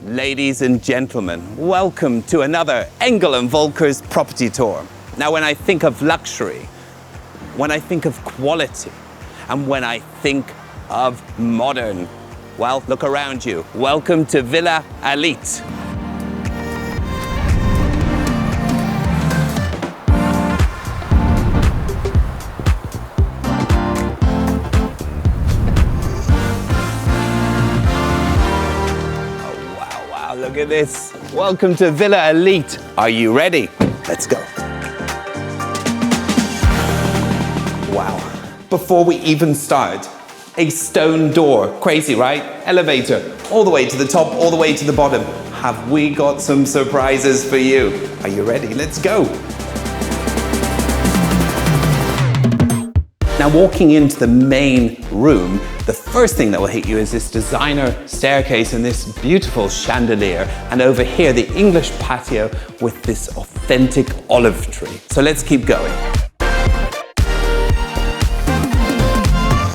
Ladies and gentlemen, welcome to another Engel Völkers property tour. Now, when I think of luxury, when I think of quality, and when I think of modern, well, look around you. Welcome to Villa Elite. Look at this. Welcome to Villa Elite. Are you ready? Let's go. Wow. Before we even start, a stone door. Crazy, right? Elevator, all the way to the top, all the way to the bottom. Have we got some surprises for you? Are you ready? Let's go. Now, walking into the main room, the first thing that will hit you is this designer staircase and this beautiful chandelier. And over here, the English patio with this authentic olive tree. So let's keep going.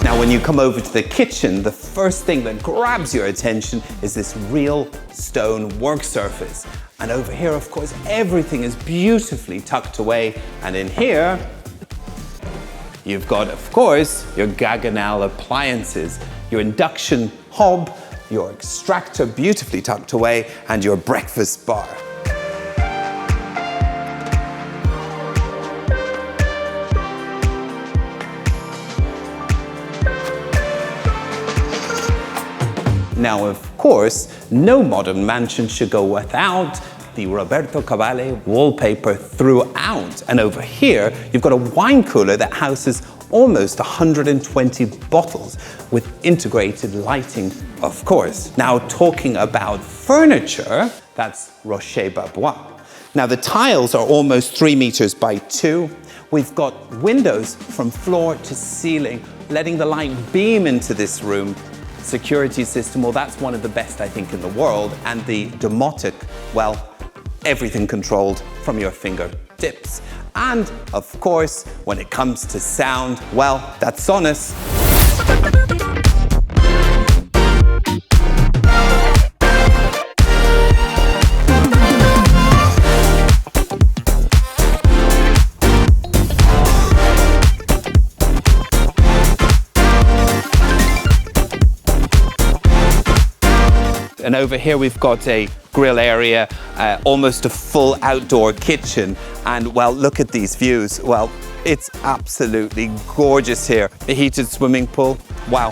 Now, when you come over to the kitchen, the first thing that grabs your attention is this real stone work surface. And over here, of course, everything is beautifully tucked away. And in here, you've got, of course, your Gaggenau appliances, your induction hob, your extractor beautifully tucked away, and your breakfast bar. Now, of course, no modern mansion should go without the Roberto Cavalli wallpaper throughout. And over here, you've got a wine cooler that houses almost 120 bottles with integrated lighting, of course. Now, talking about furniture, that's Rocher-Babois. Now, the tiles are almost 3 meters by 2. We've got windows from floor to ceiling, letting the light beam into this room. Security system, well, that's one of the best, I think, in the world. And the domotic, well, everything controlled from your fingertips. And of course, when it comes to sound, well, that's Sonus. And over here we've got a grill area, almost a full outdoor kitchen. And well, look at these views. Well, it's absolutely gorgeous here. The heated swimming pool, wow.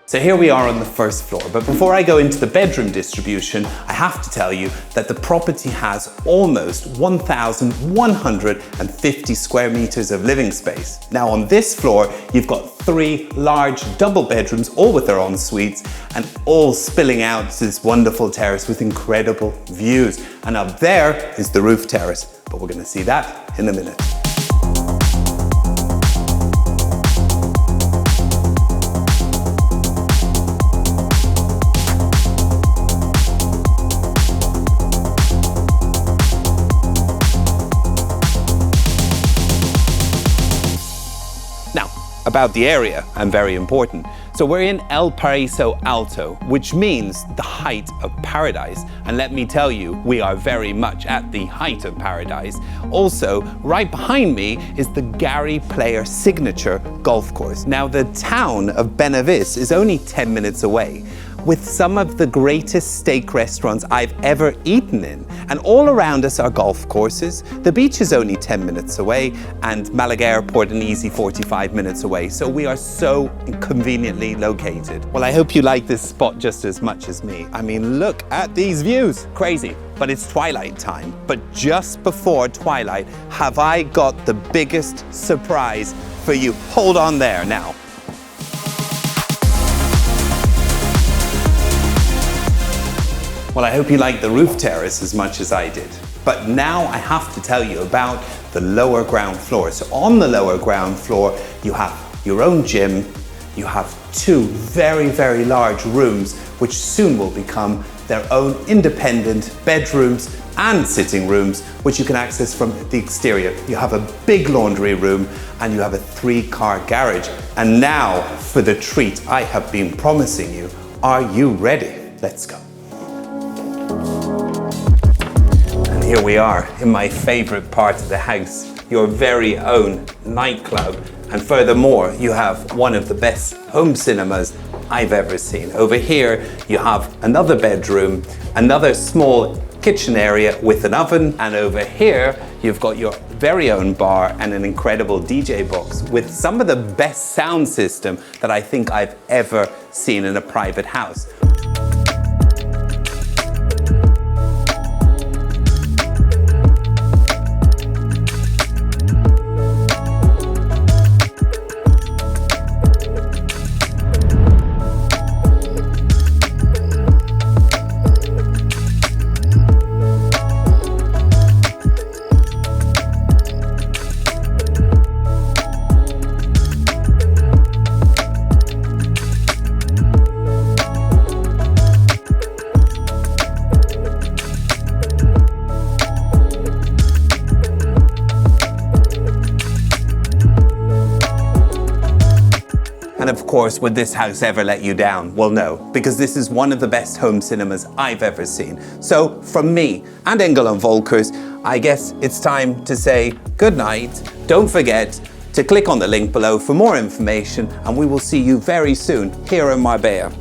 So here we are on the first floor, but before I go into the bedroom distribution, I have to tell you that the property has almost 1,150 square meters of living space. Now on this floor, you've got 3 large double bedrooms, all with their en suites, and all spilling out to this wonderful terrace with incredible views. And up there is the roof terrace, but we're gonna see that in a minute. About the area, and very important. So we're in El Paraiso Alto, which means the height of paradise. And let me tell you, we are very much at the height of paradise. Also, right behind me is the Gary Player signature golf course. Now, the town of Benavis is only 10 minutes away, with some of the greatest steak restaurants I've ever eaten in. And all around us are golf courses. The beach is only 10 minutes away, and Malaga Airport an easy 45 minutes away. So we are so conveniently located. Well, I hope you like this spot just as much as me. I mean, look at these views. Crazy, but it's twilight time. But just before twilight, have I got the biggest surprise for you. Hold on there now. Well, I hope you liked the roof terrace as much as I did. But now I have to tell you about the lower ground floor. So on the lower ground floor, you have your own gym, you have two very, very large rooms, which soon will become their own independent bedrooms and sitting rooms, which you can access from the exterior. You have a big laundry room and you have a 3-car garage. And now for the treat I have been promising you. Are you ready? Let's go. And here we are in my favorite part of the house, your very own nightclub. And furthermore, you have one of the best home cinemas I've ever seen. Over here, you have another bedroom, another small kitchen area with an oven, and over here, you've got your very own bar and an incredible DJ box with some of the best sound system that I think I've ever seen in a private house. And of course, would this house ever let you down? Well, no, because this is one of the best home cinemas I've ever seen. So from me and Engel Völkers, I guess it's time to say good night. Don't forget to click on the link below for more information, and we will see you very soon here in Marbella.